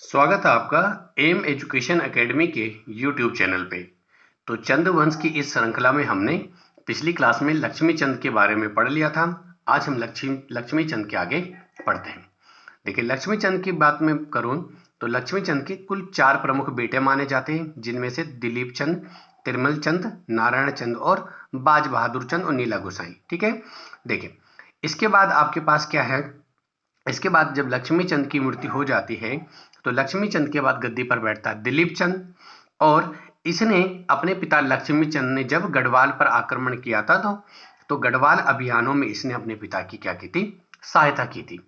स्वागत है आपका एम एजुकेशन एकेडमी के यूट्यूब चैनल पे। तो चंद्रवंश की इस श्रृंखला में हमने पिछली क्लास में लक्ष्मी चंद के बारे में पढ़ लिया था। आज हम लक्ष्मी चंद के आगे पढ़ते हैं। देखिए, लक्ष्मी चंद की बात में करूं तो लक्ष्मी चंद के कुल 4 प्रमुख बेटे माने जाते हैं, जिनमें से दिलीप चंद, तिरमल चंद, नारायण चंद और बाज बहादुर चंद और नीला गोसाई। ठीक है, देखिए इसके बाद आपके पास क्या है। इसके बाद जब लक्ष्मी चंद की मृत्यु हो जाती है तो लक्ष्मी चंद के बाद गद्दी पर बैठता है दिलीप चंद। और इसने अपने पिता लक्ष्मी चंद ने जब गढ़वाल पर आक्रमण किया था तो गढ़वाल अभियानों में इसने अपने पिता की क्या की थी, सहायता की थी।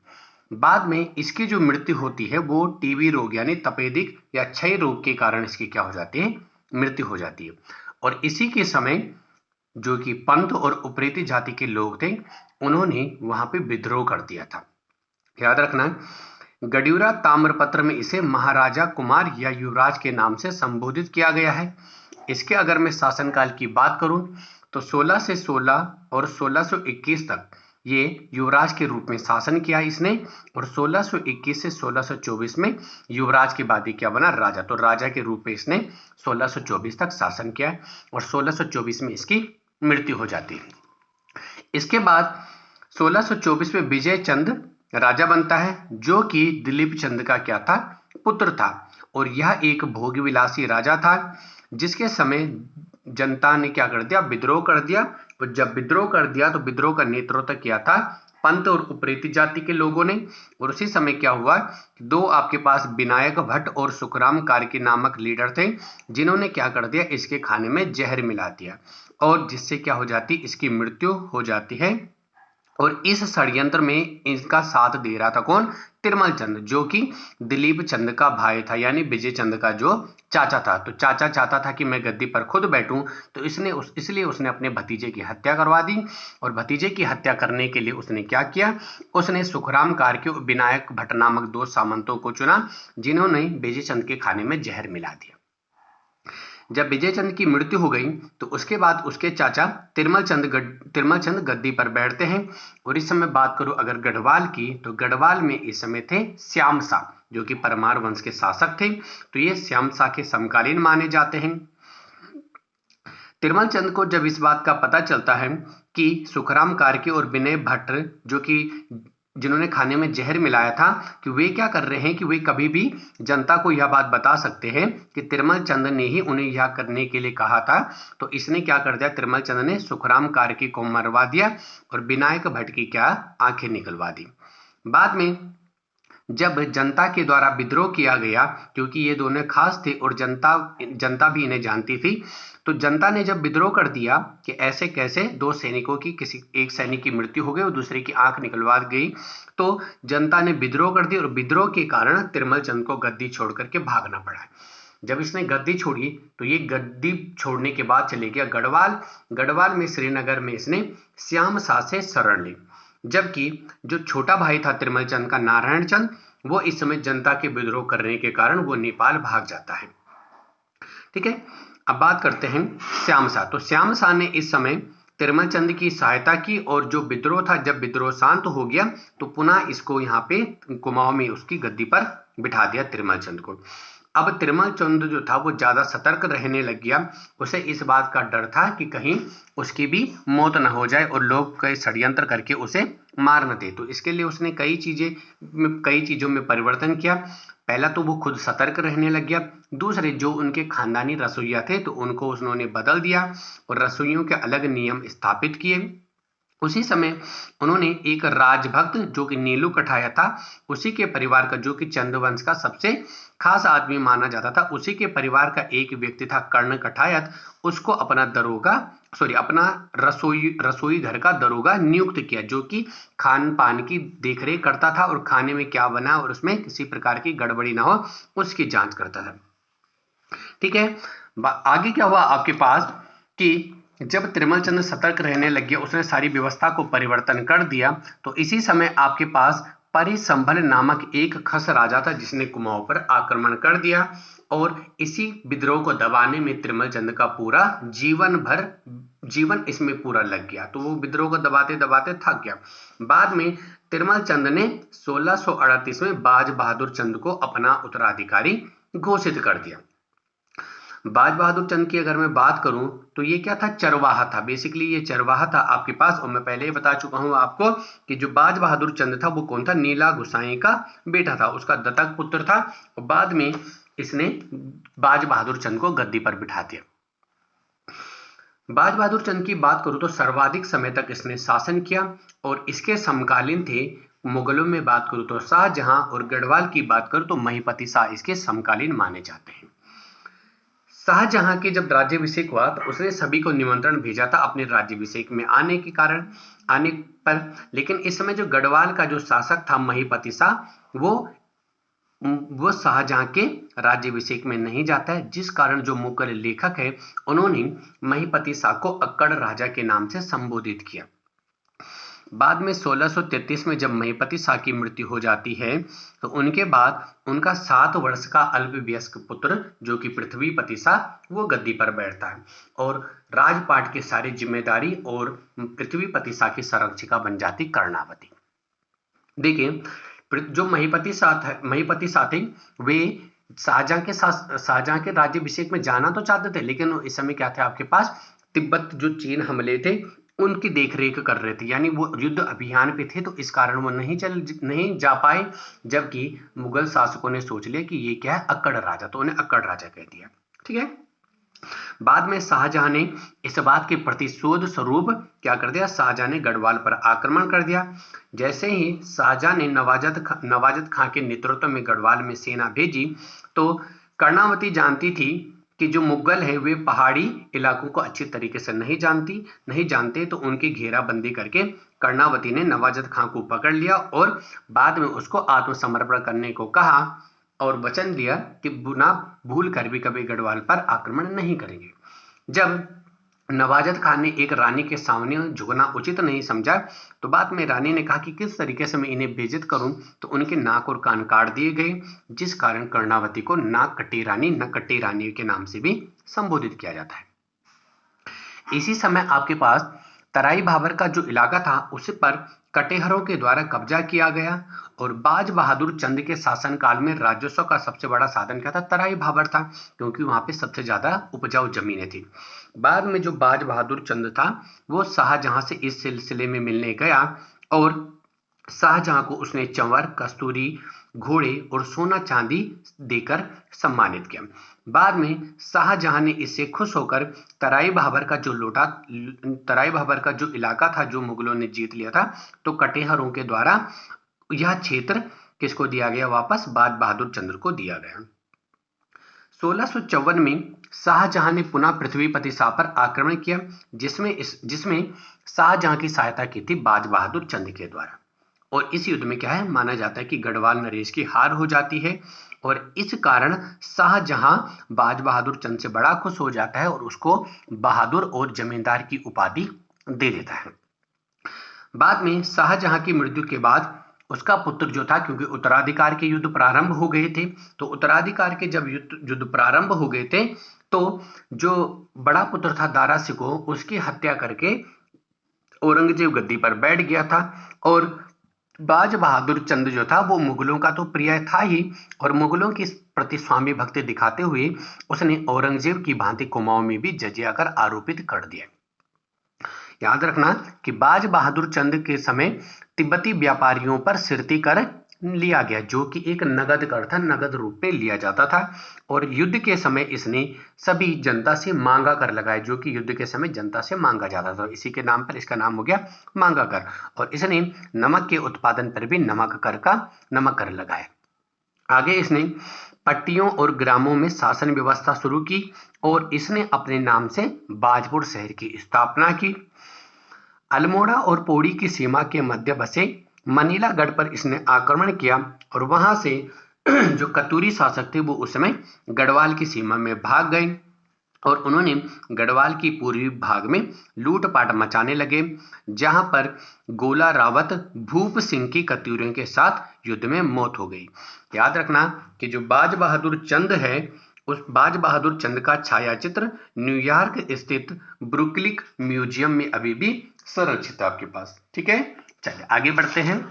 बाद में इसकी जो मृत्यु होती है वो टीबी रोग यानी तपेदिक या क्षय रोग के कारण इसकी क्या हो जाती है, मृत्यु हो जाती है। और इसी के समय जो कि पंत और उप्रेती जाति के लोग थे उन्होंने वहां पे विद्रोह कर दिया था। याद रखना, गड्यूरा ताम्रपत्र में इसे महाराजा कुमार या युवराज के नाम से संबोधित किया गया है। इसके अगर मैं शासनकाल की बात करूं तो 16 से 16 और 1621 तक ये युवराज के रूप में शासन किया इसने। और 1621 से 1624 में युवराज के बाद ही क्या बना, राजा। तो राजा के रूप में इसने 1624 तक शासन किया और 1624 में इसकी मृत्यु हो जाती है। इसके बाद 1624 में विजय चंद राजा बनता है, जो कि दिलीप चंद का क्या था, पुत्र था। और यह एक भोगविलासी राजा था जिसके समय जनता ने क्या कर दिया, विद्रोह कर दिया। और जब विद्रोह कर दिया तो विद्रोह का नेतृत्व किया था पंत और उप्रेती जाति के लोगों ने। और उसी समय क्या हुआ, दो आपके पास विनायक भट्ट और सुखराम कार्की नामक लीडर थे, जिन्होंने क्या कर दिया, इसके खाने में जहर मिला दिया और जिससे क्या हो जाती, इसकी मृत्यु हो जाती है। और इस षड्यंत्र में इसका साथ दे रहा था कौन, तिरमल चंद, जो कि दिलीप चंद का भाई था, यानी विजय चंद का जो चाचा था। तो चाचा चाहता था कि मैं गद्दी पर खुद बैठूं, तो इसलिए उसने अपने भतीजे की हत्या करवा दी। और भतीजे की हत्या करने के लिए उसने क्या किया, उसने सुखराम कार्की और विनायक भट्ट नामक 2 सामंतों को चुना, जिन्होंने विजय चंद के खाने में जहर मिला दिया। जब विजय चंद की मृत्यु हो गई तो उसके बाद उसके चाचा तिरमल चंद गद्दी पर बैठते हैं। और इस समय बात करूं अगर गढ़वाल की, तो गढ़वाल में इस समय थे श्याम शाह, जो कि परमार वंश के शासक थे। तो ये श्याम शाह के समकालीन माने जाते हैं। तिरमल चंद को जब इस बात का पता चलता है कि सुखराम कार्की और विनय भट्ट, जो कि जिन्होंने खाने में जहर मिलाया था, कि वे क्या कर रहे हैं कि वे कभी भी जनता को यह बात बता सकते हैं कि तिरमल चंद ने ही उन्हें यह करने के लिए कहा था। तो इसने क्या कर दिया, तिरमल चंद ने सुखराम कार्की को मरवा दिया और विनायक भट्ट की क्या आंखें निकलवा दी। बाद में जब जनता के द्वारा विद्रोह किया गया, क्योंकि ये दोनों खास थे और जनता भी इन्हें जानती थी, तो जनता ने जब विद्रोह कर दिया कि ऐसे कैसे 2 सैनिकों की, किसी एक सैनिक की मृत्यु हो गई और दूसरे की आंख निकलवा गई, तो जनता ने विद्रोह कर दी और विद्रोह के कारण तिरमल चंद को गद्दी छोड़ करके भागना पड़ा। जब इसने गद्दी छोड़ी तो ये गद्दी छोड़ने के बाद चले गया गढ़वाल में श्रीनगर में इसने श्याम शाह से शरण ली। जबकि जो छोटा भाई था तिरमल चंद का, नारायण चंद, वो इस समय जनता के विद्रोह करने के कारण वो नेपाल भाग जाता है। ठीक है, अब बात करते हैं श्याम शाह। तो श्याम शाह ने इस समय तिरमल चंद की सहायता की और जो विद्रोह था, जब विद्रोह शांत हो गया तो पुनः इसको यहाँ पे कुमाऊं में उसकी गद्दी पर बिठा दिया तिरमल चंद को। अब तिरमल चंद जो था वो ज्यादा सतर्क रहने लग गया। उसे इस बात का डर था कि कहीं उसकी भी मौत न हो जाए और लोग कई षड्यंत्र करके उसे मार न दे। तो इसके लिए उसने कई चीजों में परिवर्तन किया। पहला तो वो खुद सतर्क रहने लग गया। दूसरे, जो उनके खानदानी रसोइया थे तो उनको उन्होंने बदल दिया और रसोइयों के अलग नियम स्थापित किए। उसी समय उन्होंने एक राजभक्त जो कि नीलू कठाया था, उसी के परिवार का, जो कि चंद्रवंश का सबसे खास आदमी माना जाता था, उसी के परिवार का एक व्यक्ति था कर्ण कठायत, उसको अपना रसोई घर का दरोगा नियुक्त किया, जो कि खान पान की देखरेख करता था और खाने में क्या बना और उसमें किसी प्रकार की गड़बड़ी ना हो उसकी जांच करता था। ठीक है, आगे क्या हुआ आपके पास कि जब तिरमल चंद सतर्क रहने लग गया, उसने सारी व्यवस्था को परिवर्तन कर दिया। तो इसी समय आपके पास परिसंभल नामक एक खस राजा था, जिसने कुमाऊं पर आक्रमण कर दिया। और इसी विद्रोह को दबाने में तिरमल चंद का पूरा जीवन भर जीवन इसमें पूरा लग गया, तो वो विद्रोह को दबाते दबाते थक गया। बाद में तिरमल चंद ने 1638 में बाज बहादुर चंद को अपना उत्तराधिकारी घोषित कर दिया। बाज बहादुर चंद की अगर मैं बात करूं तो ये क्या था, चरवाहा था। बेसिकली ये चरवाहा था आपके पास, और मैं पहले ही बता चुका हूं आपको कि जो बाज बहादुर चंद था वो कौन था, नीला गुसाई का बेटा था, उसका दत्तक पुत्र था, और बाद में इसने बाज बहादुर चंद को गद्दी पर बिठा दिया। बाज बहादुर चंद की बात करूं तो सर्वाधिक समय तक इसने शासन किया, और इसके समकालीन थे मुगलों में बात करूं तो शाहजहां, और गढ़वाल की बात करूं तो महिपति शाह इसके समकालीन माने जाते हैं। शाहजहां के जब राज्याभिषेक हुआ तो उसने सभी को निमंत्रण भेजा था अपने राज्याभिषेक में आने पर, लेकिन इस समय जो गढ़वाल का जो शासक था महिपति शाह, वो शाहजहां के राज्याभिषेक में नहीं जाता है, जिस कारण जो मुगल लेखक है उन्होंने महिपति शाह को अक्कड़ राजा के नाम से संबोधित किया। बाद में 1633 में जब महिपति शाह की मृत्यु हो जाती है तो उनके बाद उनका 7 वर्ष का अल्पवयस्क पुत्र जो कि पृथ्वीपति शाह वो गद्दी पर बैठता है, और राजपाट की सारी जिम्मेदारी और पृथ्वीपति शाह की संरक्षिका बन जाती कर्णावती। देखिए, जो महिपति शाह थे वे शाहजहां के राज्याभिषेक में जाना तो चाहते थे, लेकिन इस समय क्या थे आपके पास, तिब्बत जो चीन हमले थे उनकी देखरेख कर रहे थे, यानी वो युद्ध अभियान पे थे, तो इस कारण वो नहीं जा पाए। जबकि मुगल शासकों ने सोच लिया कि ये क्या है, अक्कड़ राजा, तो उन्हें अक्कड़ राजा कह दिया। ठीक है। बाद में शाहजहां ने इस बात के प्रतिशोध स्वरूप क्या कर दिया, शाहजहां ने गढ़वाल पर आक्रमण कर दिया। जैसे ही शाहजहां ने नवाजत खां के नेतृत्व में गढ़वाल में सेना भेजी, तो कर्णावती जानती थी कि जो मुगल है वे पहाड़ी इलाकों को अच्छी तरीके से नहीं जानते, तो उनकी घेराबंदी करके कर्णावती ने नवाजत खां को पकड़ लिया और बाद में उसको आत्मसमर्पण करने को कहा, और वचन दिया कि ना भूल कर भी कभी गढ़वाल पर आक्रमण नहीं करेंगे। जब नवाजत खान ने एक रानी के सामने झुकना उचित नहीं समझा, तो बाद में रानी ने कहा कि किस तरीके से मैं इन्हें बेइज्जत करूं, तो उनके नाक और कान काट दिए गए, जिस कारण कर्णावती को नाक कट्टी रानी के नाम से भी संबोधित किया जाता है। इसी समय आपके पास तराई भाबर का जो इलाका था उस पर कटेहरों के द्वारा कब्जा किया गया, और बाज बहादुर चंद के शासनकाल में राजस्व का सबसे बड़ा साधन क्या था, तराई भाबर था, क्योंकि वहां पे सबसे ज्यादा उपजाऊ जमीनें थी। बाद में जो बाज बहादुर चंद था वो शाहजहां से इस सिलसिले में मिलने गया, और शाहजहां को उसने चंवर, कस्तूरी, घोड़े और सोना चांदी देकर सम्मानित किया। बाद में शाहजहां ने इससे खुश होकर तराई भाबर का जो इलाका था जो मुगलों ने जीत लिया था, तो कटेहरों के द्वारा यह क्षेत्र किसको दिया गया, वापस बाज बहादुर चंद्र को दिया गया। 1654 में शाहजहां ने पुनः पृथ्वीपति शाह पर आक्रमण किया, जिसमें शाहजहां की सहायता की थी बाज बहादुर चंद के द्वारा, और इस युद्ध में क्या है, माना जाता है कि गढ़वाल नरेश की हार हो जाती है, और इस कारण शाहजहां बाज बहादुर चंद से बड़ा खुश हो जाता है और उसको बहादुर और जमींदार की उपाधि दे देता है। बाद में शाहजहां की मृत्यु के बाद उसका पुत्र जो था, क्योंकि उत्तराधिकार के युद्ध प्रारंभ हो गए थे, तो उत्तराधिकार के जब युद्ध प्रारंभ हो गए थे, तो जो बड़ा पुत्र था दारा शिकोह, उसकी हत्या करके औरंगजेब गद्दी पर बैठ गया था, और बाज बहादुर चंद जो था वो मुगलों का तो प्रिय था ही, और मुगलों की प्रति स्वामी भक्ति दिखाते हुए उसने औरंगजेब की भांति कुमाऊं में भी जजिया कर आरोपित कर दिया। याद रखना कि बाज बहादुर चंद के समय तिब्बती व्यापारियों पर सिरती कर लिया गया, जो कि एक नगद कर था, नगद रूप में लिया जाता था, और युद्ध के समय इसने सभी जनता से मांगा कर लगाया, जो कि युद्ध के समय जनता से मांगा जाता था, इसी के नाम पर इसका नाम हो गया मांगा कर। और इसने नमक के उत्पादन पर भी नमक कर लगाया। आगे इसने पट्टियों और ग्रामों में शासन व्यवस्था शुरू की, और इसने अपने नाम से बाजपुर शहर की स्थापना की। अल्मोड़ा और पौड़ी की सीमा के मध्य बसे मनीलागढ़ पर इसने आक्रमण किया, और वहां से जो कतूरी शासक थे वो उस समय गढ़वाल की सीमा में भाग गए, और उन्होंने गढ़वाल की पूर्वी भाग में लूटपाट मचाने लगे, जहां पर गोला रावत भूप सिंह की कतूरियों के साथ युद्ध में मौत हो गई। याद रखना कि जो बाज बहादुर चंद है उस बाज बहादुर चंद का छायाचित्र न्यूयॉर्क स्थित ब्रुकलिन म्यूजियम में अभी भी संरक्षित है आपके पास। ठीक है, चलिए आगे बढ़ते हैं।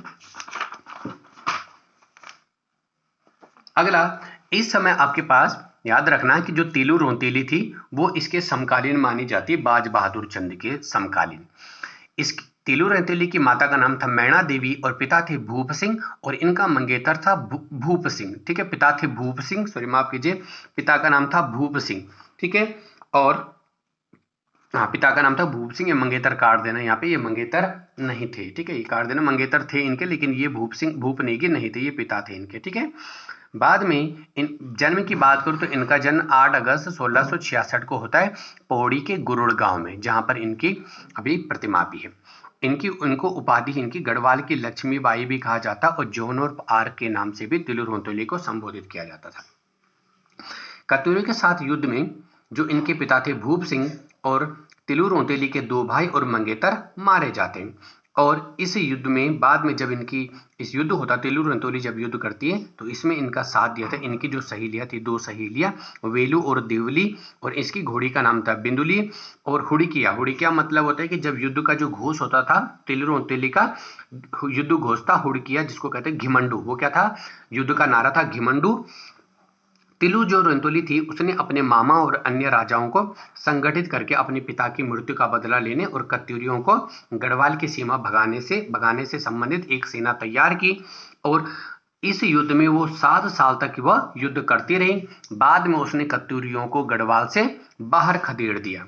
अगला, इस समय आपके पास याद रखना कि जो तीलू रौतेली थी वो इसके समकालीन मानी जाती है, बाज बहादुर चंद के समकालीन। इस तीलू रौतेली की माता का नाम था मैणा देवी और पिता थे भूप सिंह और इनका मंगेतर था भूप सिंह। ठीक है, पिता थे भूप सिंह, सॉरी माफ कीजिए, पिता का नाम था भूप सिंह। ठीक है, और हाँ, पिता का नाम था भूप सिंह। ये मंगेतर काट देना, यहाँ पे ये मंगेतर नहीं थे। ठीक है, ये काट देना, मंगेतर थे इनके, लेकिन ये भूप सिंह भूप नेगी नहीं थे, ये पिता थे इनके। ठीक है, बाद में इन जन्म की बात करूं तो इनका जन्म 8 अगस्त 1666 को होता है पौड़ी के गुरुड़ गांव में, जहां पर इनकी अभी प्रतिमा भी है। इनको उपाधि इनकी गढ़वाल की लक्ष्मीबाई भी कहा जाता और जॉन और आर के नाम से भी तिलू रौतेली को संबोधित किया जाता था। कत्यूरी के साथ युद्ध में जो इनके पिता थे भूप सिंह और तिलू रौतेली के 2 भाई और मंगेतर मारे जाते हैं। और इस युद्ध में बाद में जब इनकी इस युद्ध होता, तिलू रौतेली जब युद्ध करती है तो इसमें इनका साथ दिया था इनकी जो सहेलियां थी, 2 सहेलियां वेलू और देवली, और इसकी घोड़ी का नाम था बिंदुली और हुड़किया। हुड़किया मतलब होता है कि जब युद्ध का जो घोष होता था, तिलू रौतेली का युद्ध घोष था हुड़किया, जिसको कहते हैं घिमंडू। वो क्या था? युद्ध का नारा था घिमंडू। तिलू जो रौतेली थी उसने अपने मामा और अन्य राजाओं को संगठित करके अपने पिता की मृत्यु का बदला लेने और कत्यूरियों को गढ़वाल की सीमा भगाने से संबंधित एक सेना तैयार की। और इस युद्ध में वो 7 साल तक वह युद्ध करती रही। बाद में उसने कत्यूरियों को गढ़वाल से बाहर खदेड़ दिया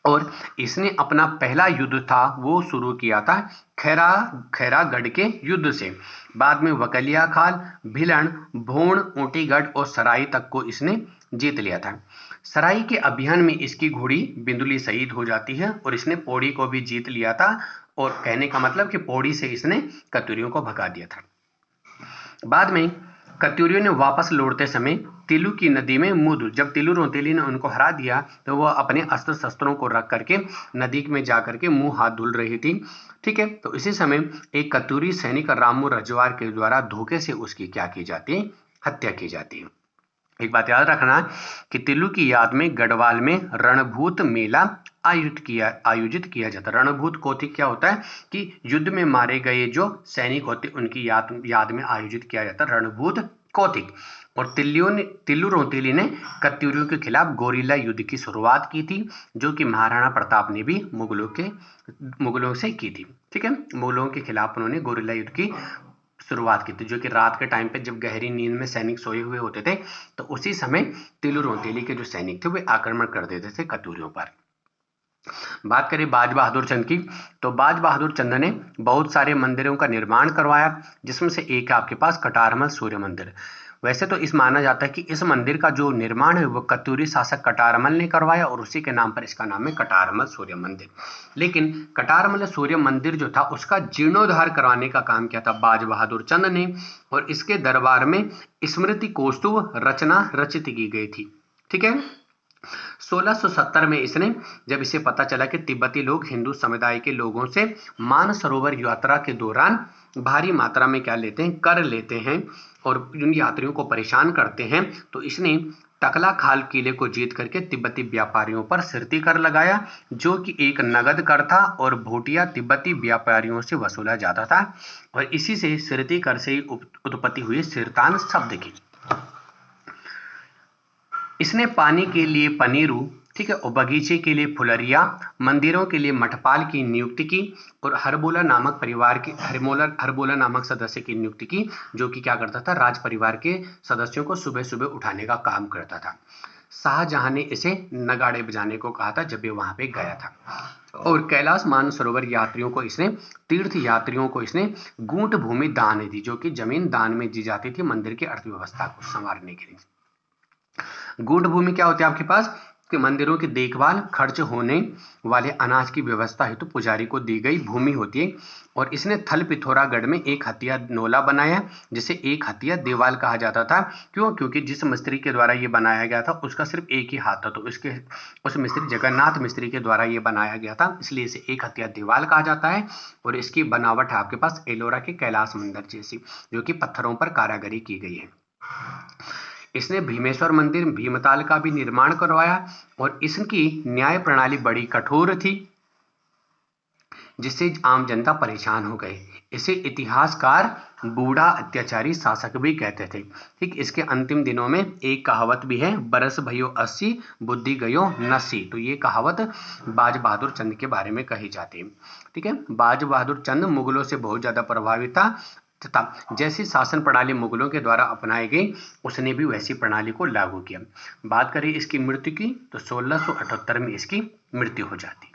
और इसने अपना पहला युद्ध था वो शुरू किया था खैरागढ़ के युद्ध से। बाद में वकलिया खाल, भिलन, भोण, ऊटीगढ़ और सराय तक को इसने जीत लिया था। सराय के अभियान में इसकी घोड़ी बिंदुली शहीद हो जाती है और इसने पौड़ी को भी जीत लिया था। और कहने का मतलब कि पौड़ी से इसने कत्यूरियों को भगा दिया था। बाद में कत्यूरियों ने वापस लौटते समय तिलू की नदी में मुंह, जब तिलू रौतेली ने उनको हरा दिया तो वह अपने अस्त्र शस्त्रों को रख करके नदी में जाकर के मुंह हाथ धुल रही थी। ठीक है, तो इसी समय एक कत्यूरी सैनिक रामू रजवार के द्वारा धोखे से उसकी क्या की जाती है? हत्या की जाती है। एक बात याद रखना कि तिलू की याद में गढ़वाल में रणभूत मेला आयोजित किया जाता है। रणभूत कौतिक क्या होता है कि युद्ध में मारे गए जो सैनिक होते उनकी याद में आयोजित किया जाता है रणभूत कौतिक। और तिल्लू रौतेली ने कत्यूरियों के खिलाफ गोरिल्ला युद्ध की शुरुआत की थी, जो कि महाराणा प्रताप ने भी मुगलों से की थी। ठीक है, मुगलों के खिलाफ उन्होंने गोरिल्ला युद्ध की शुरुआत की थी, जो कि रात के टाइम पे जब गहरी नींद में सैनिक सोए हुए होते थे तो उसी समय तिलू रौतेली के जो सैनिक थे वे आक्रमण कर देते थे कत्यूरियों पर। बात करें बाज बहादुर चंद की, तो बाज बहादुर चंद ने बहुत सारे मंदिरों का निर्माण करवाया, जिसमें से एक है आपके पास कटारमल सूर्य मंदिर। वैसे तो इस माना जाता है कि इस मंदिर का जो निर्माण है वो कत्यूरी शासक कटारमल ने करवाया और उसी के नाम पर इसका नाम है कटारमल सूर्य मंदिर। लेकिन कटारमल सूर्य मंदिर जो था उसका जीर्णोद्धार करवाने का काम किया था बाज बहादुर चंद ने, और इसके दरबार में स्मृति कौस्तुभ रचना रचित की गई थी। ठीक है, 1670 में इसने, जब इसे पता चला कि तिब्बती लोग हिंदू समुदाय के लोगों से मानसरोवर यात्रा के दौरान भारी मात्रा में क्या लेते हैं? कर लेते हैं और उन यात्रियों को परेशान करते हैं, तो इसने टकला खाल किले को जीत करके तिब्बती व्यापारियों पर सिरती कर लगाया, जो कि एक नगद कर था और भोटिया तिब्बती व्यापारियों से वसूला जाता था। और इसी से सिरती कर से ही उत्पत्ति हुई सिरतान शब्द की। इसने पानी के लिए पनीरू, ठीक है, और बगीचे के लिए फुलरिया, मंदिरों के लिए मठपाल की नियुक्ति की और हरबोला नामक सदस्य की नियुक्ति की, जो कि क्या करता था? राज परिवार के सदस्यों को सुबह सुबह उठाने का काम करता था। शाहजहां ने इसे नगाड़े बजाने को कहा था जब ये वहां पे गया था। और कैलाश मानसरोवर यात्रियों को इसने, तीर्थ यात्रियों को इसने गूंठ भूमि दान दी, जो कि जमीन दान में दी जाती थी मंदिर की अर्थव्यवस्था को संवारने के लिए। गूढ़ भूमि क्या होती है आपके पास कि मंदिरों की देखभाल, खर्च होने वाले अनाज की व्यवस्था हेतु पुजारी को दी गई भूमि होती है। और इसने थल पिथौरागढ़ में एक हथिया नोला बनाया, जिसे एक हथिया देवाल कहा जाता था। क्यों? क्योंकि जिस मिस्त्री के द्वारा ये बनाया गया था उसका सिर्फ एक ही हाथ था, तो उस मिस्त्री जगन्नाथ मिस्त्री के द्वारा ये बनाया गया था, इसलिए इसे एक हथिया देवाल कहा जाता है। और इसकी बनावट है आपके पास एलोरा के कैलाश मंदिर जैसी, जो कि पत्थरों पर कारागरी की गई है। इसने भीमेश्वर मंदिर भीमताल का भी निर्माण करवाया और इसकी न्याय प्रणाली बड़ी कठोर थी, जिससे आम जनता परेशान हो गए। इसे इतिहासकार बूढ़ा अत्याचारी शासक भी कहते थे। ठीक, इसके अंतिम दिनों में एक कहावत भी है, बरस भयो 80 बुद्धि गयो नसी। तो ये कहावत बाज बहादुर चंद के बारे में कही जाती है। ठीक है, बाज बहादुर चंद मुगलों से बहुत ज्यादा प्रभावित था तथा जैसी शासन प्रणाली मुगलों के द्वारा अपनाई गई उसने भी वैसी प्रणाली को लागू किया। बात करें इसकी मृत्यु की तो 1678 में इसकी मृत्यु हो जाती है।